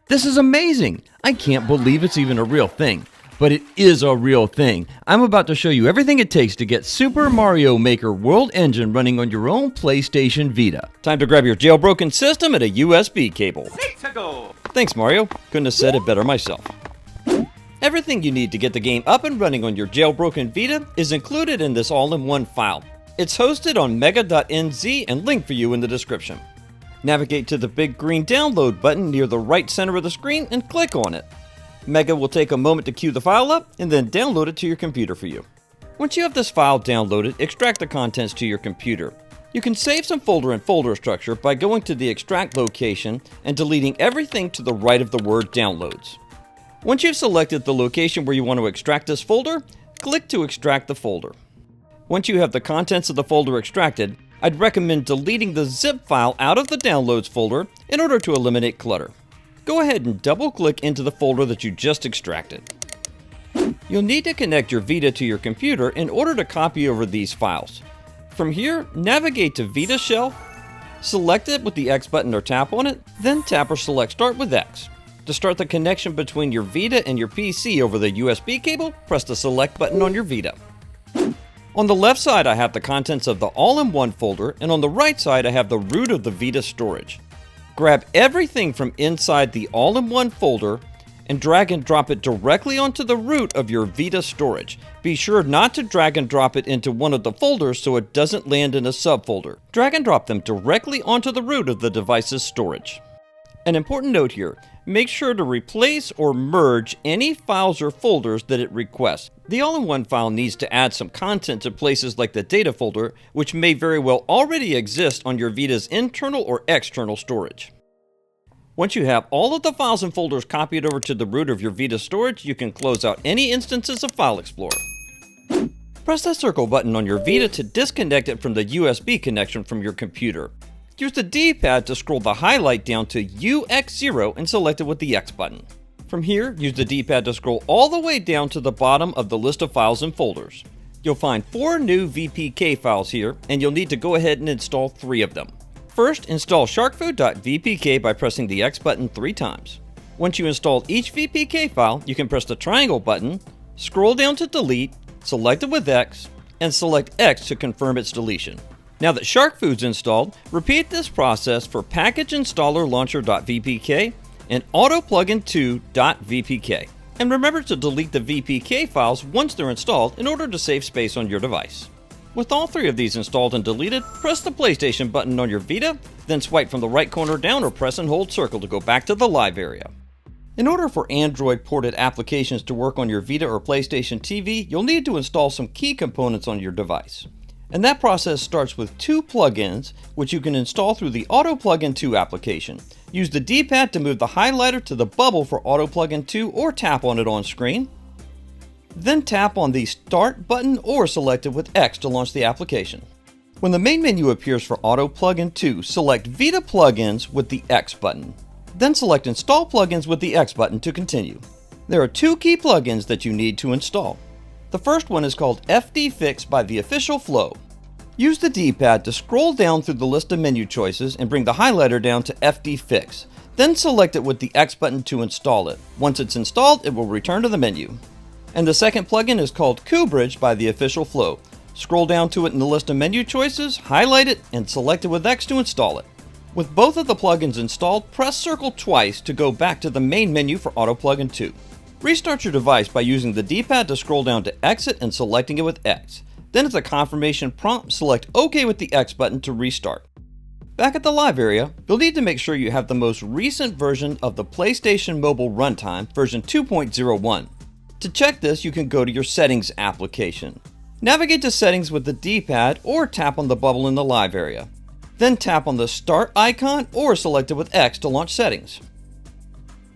This is amazing! I can't believe it's even a real thing. But it is a real thing. I'm about to show you everything it takes to get Super Mario Maker World Engine running on your own PlayStation Vita. Time to grab your jailbroken system and a USB cable. Thanks, Mario. Couldn't have said it better myself. Everything you need to get the game up and running on your jailbroken Vita is included in this all-in-one file. It's hosted on mega.nz and linked for you in the description. Navigate to the big green download button near the right center of the screen and click on it. Mega will take a moment to queue the file up and then download it to your computer for you. Once you have this file downloaded, extract the contents to your computer. You can save some folder and folder structure by going to the extract location and deleting everything to the right of the word downloads. Once you've selected the location where you want to extract this folder, click to extract the folder. Once you have the contents of the folder extracted, I'd recommend deleting the zip file out of the downloads folder in order to eliminate clutter. Go ahead and double-click into the folder that you just extracted. You'll need to connect your Vita to your computer in order to copy over these files. From here, navigate to Vita Shell, select it with the X button or tap on it, then tap or select Start with X. To start the connection between your Vita and your PC over the USB cable, press the Select button on your Vita. On the left side, I have the contents of the all-in-one folder, and on the right side, I have the root of the Vita storage. Grab everything from inside the all-in-one folder and drag and drop it directly onto the root of your Vita storage. Be sure not to drag and drop it into one of the folders so it doesn't land in a subfolder. Drag and drop them directly onto the root of the device's storage. An important note here, make sure to replace or merge any files or folders that it requests. The all-in-one file needs to add some content to places like the data folder, which may very well already exist on your Vita's internal or external storage. Once you have all of the files and folders copied over to the root of your Vita storage, you can close out any instances of File Explorer. Press the circle button on your Vita to disconnect it from the USB connection from your computer. Use the D-pad to scroll the highlight down to UX0 and select it with the X button. From here, use the D-pad to scroll all the way down to the bottom of the list of files and folders. You'll find 4 new VPK files here, and you'll need to go ahead and install 3 of them. First, install SharkFood.vpk by pressing the X button 3 times. Once you install each VPK file, you can press the triangle button, scroll down to delete, select it with X, and select X to confirm its deletion. Now that SharkFood's installed, repeat this process for PackageInstallerLauncher.vpk and AutoPlugin2.vpk. And remember to delete the VPK files once they're installed in order to save space on your device. With all 3 of these installed and deleted, press the PlayStation button on your Vita, then swipe from the right corner down or press and hold circle to go back to the live area. In order for Android-ported applications to work on your Vita or PlayStation TV, you'll need to install some key components on your device. And that process starts with 2 plugins, which you can install through the Auto Plugin 2 application. Use the D-pad to move the highlighter to the bubble for Auto Plugin 2 or tap on it on screen. Then tap on the Start button or select it with X to launch the application. When the main menu appears for Auto Plugin 2, select Vita Plugins with the X button. Then select Install Plugins with the X button to continue. There are 2 key plugins that you need to install. The first one is called FD-Fix by the Official Flow. Use the D-pad to scroll down through the list of menu choices and bring the highlighter down to FD-Fix. Then select it with the X button to install it. Once it's installed, it will return to the menu. And the second plugin is called 𝐘𝐈𝐍 by the Official Flow. Scroll down to it in the list of menu choices, highlight it, and select it with X to install it. With both of the plugins installed, press circle twice to go back to the main menu for Auto Plugin 2. Restart your device by using the D-pad to scroll down to Exit and selecting it with X. Then at the confirmation prompt, select OK with the X button to restart. Back at the live area, you'll need to make sure you have the most recent version of the PlayStation Mobile Runtime, version 2.01. To check this, you can go to your Settings application. Navigate to Settings with the D-pad or tap on the bubble in the live area. Then tap on the Start icon or select it with X to launch settings.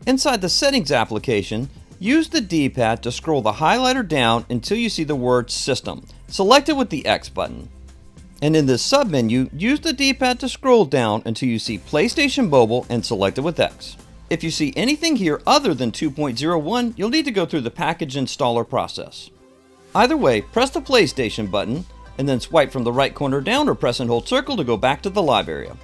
Inside the Settings application, use the D-pad to scroll the highlighter down until you see the word System. Select it with the X button. And in this submenu, use the D-pad to scroll down until you see PlayStation Mobile and select it with X. If you see anything here other than 2.01, you'll need to go through the package installer process. Either way, press the PlayStation button and then swipe from the right corner down or press and hold circle to go back to the live area.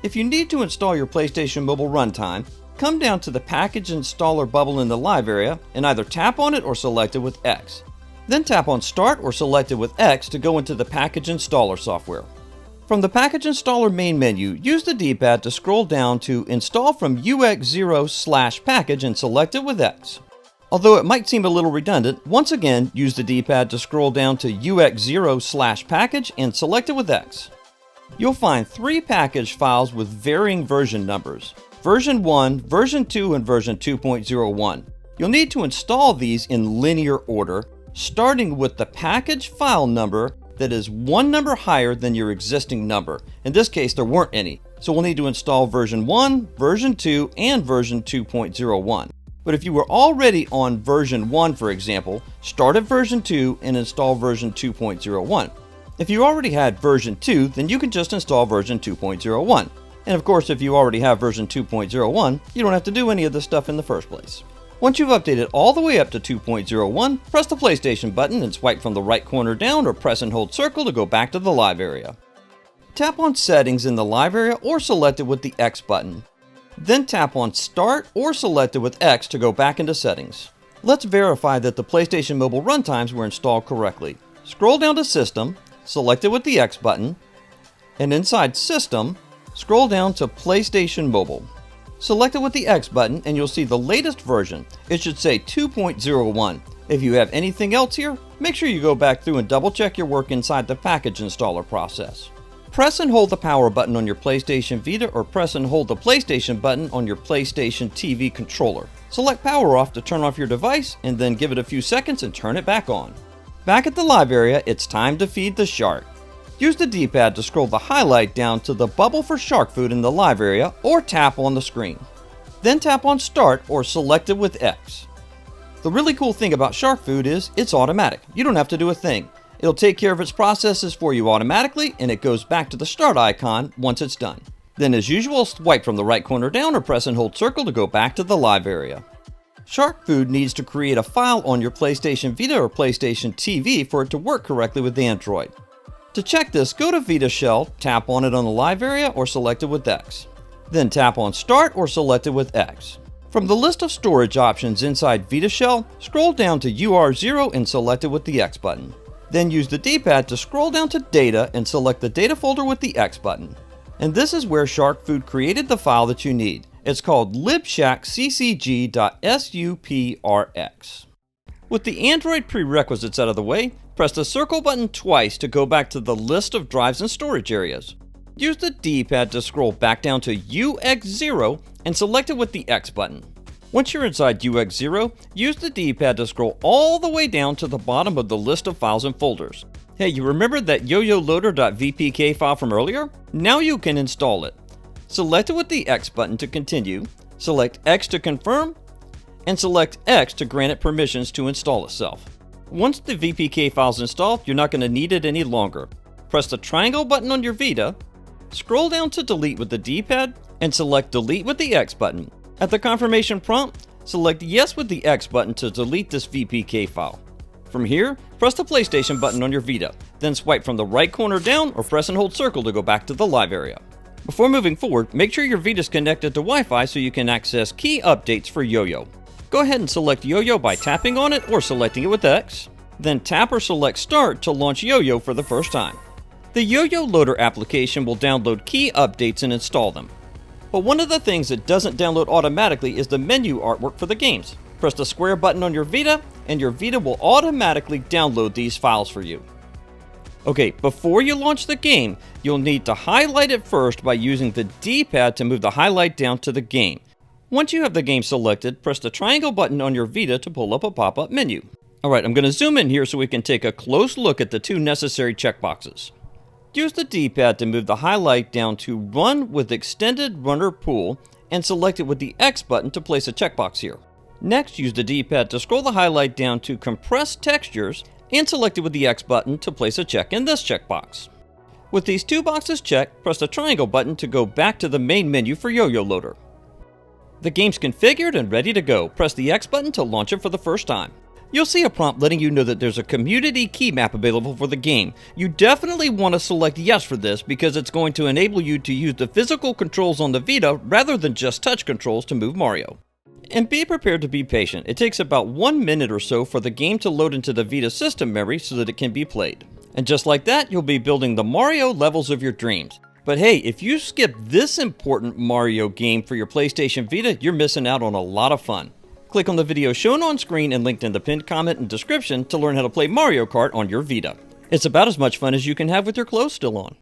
If you need to install your PlayStation Mobile Runtime, come down to the package installer bubble in the live area and either tap on it or select it with X. Then tap on Start or select it with X to go into the package installer software. From the package installer main menu, use the D-pad to scroll down to Install from 𝐷𝐿/package and select it with X. Although it might seem a little redundant, once again use the D-pad to scroll down to 𝐷𝐿/package and select it with X. You'll find 3 package files with varying version numbers: version 1, version 2, and version 2.01. You'll need to install these in linear order, starting with the package file number that is one number higher than your existing number. In this case, there weren't any, so we'll need to install version 1, version 2, and version 2.01. But if you were already on version 1, for example, start at version 2 and install version 2.01. If you already had version 2, then you can just install version 2.01. And of course, if you already have version 2.01, you don't have to do any of this stuff in the first place. Once you've updated all the way up to 2.01, press the PlayStation button and swipe from the right corner down or press and hold circle to go back to the live area. Tap on Settings in the live area or select it with the X button. Then tap on Start or select it with X to go back into Settings. Let's verify that the PlayStation Mobile runtimes were installed correctly. Scroll down to System, select it with the X button, and inside System, scroll down to PlayStation Mobile. Select it with the X button and you'll see the latest version. It should say 2.01. If you have anything else here, make sure you go back through and double check your work inside the package installer process. Press and hold the power button on your PlayStation Vita or press and hold the PlayStation button on your PlayStation TV controller. Select power off to turn off your device and then give it a few seconds and turn it back on. Back at the live area, it's time to feed the shark. Use the D-pad to scroll the highlight down to the bubble for shark food in the live area or tap on the screen. Then tap on Start or select it with X. The really cool thing about shark food is it's automatic. You don't have to do a thing. It'll take care of its processes for you automatically and it goes back to the start icon once it's done. Then as usual, swipe from the right corner down or press and hold circle to go back to the live area. SharkFood needs to create a file on your PlayStation Vita or PlayStation TV for it to work correctly with Android. To check this, go to Vita Shell, tap on it on the live area or select it with X. Then tap on Start or select it with X. From the list of storage options inside Vita Shell, scroll down to UR0 and select it with the X button. Then use the D-pad to scroll down to Data and select the Data folder with the X button. And this is where SharkFood created the file that you need. It's called libshackccg.suprx. With the Android prerequisites out of the way, press the circle button twice to go back to the list of drives and storage areas. Use the D-pad to scroll back down to UX0 and select it with the X button. Once you're inside UX0, use the D-pad to scroll all the way down to the bottom of the list of files and folders. Hey, you remember that YoyoLoader.vpk file from earlier? Now you can install it. Select it with the X button to continue, select X to confirm, and select X to grant it permissions to install itself. Once the VPK file is installed, you're not going to need it any longer. Press the triangle button on your Vita, scroll down to Delete with the D-pad, and select Delete with the X button. At the confirmation prompt, select Yes with the X button to delete this VPK file. From here, press the PlayStation button on your Vita, then swipe from the right corner down or press and hold circle to go back to the live area. Before moving forward, make sure your Vita is connected to Wi-Fi so you can access key updates for YoYo. Go ahead and select YoYo by tapping on it or selecting it with X. Then tap or select Start to launch YoYo for the first time. The YoyoLoader application will download key updates and install them. But one of the things that doesn't download automatically is the menu artwork for the games. Press the square button on your Vita and your Vita will automatically download these files for you. Okay, before you launch the game, you'll need to highlight it first by using the D-pad to move the highlight down to the game. Once you have the game selected, press the triangle button on your Vita to pull up a pop-up menu. Alright, I'm going to zoom in here so we can take a close look at the 2 necessary checkboxes. Use the D-pad to move the highlight down to Run with Extended Runner Pool and select it with the X button to place a checkbox here. Next, use the D-pad to scroll the highlight down to Compress Textures and select it with the X button to place a check in this checkbox. With these 2 boxes checked, press the triangle button to go back to the main menu for YoYoLoader. The game's configured and ready to go. Press the X button to launch it for the first time. You'll see a prompt letting you know that there's a community key map available for the game. You definitely want to select yes for this because it's going to enable you to use the physical controls on the Vita rather than just touch controls to move Mario. And be prepared to be patient. It takes about 1 minute or so for the game to load into the Vita system memory so that it can be played. And just like that, you'll be building the Mario levels of your dreams. But hey, if you skip this important Mario game for your PlayStation Vita, you're missing out on a lot of fun. Click on the video shown on screen and linked in the pinned comment and description to learn how to play Mario Kart on your Vita. It's about as much fun as you can have with your clothes still on.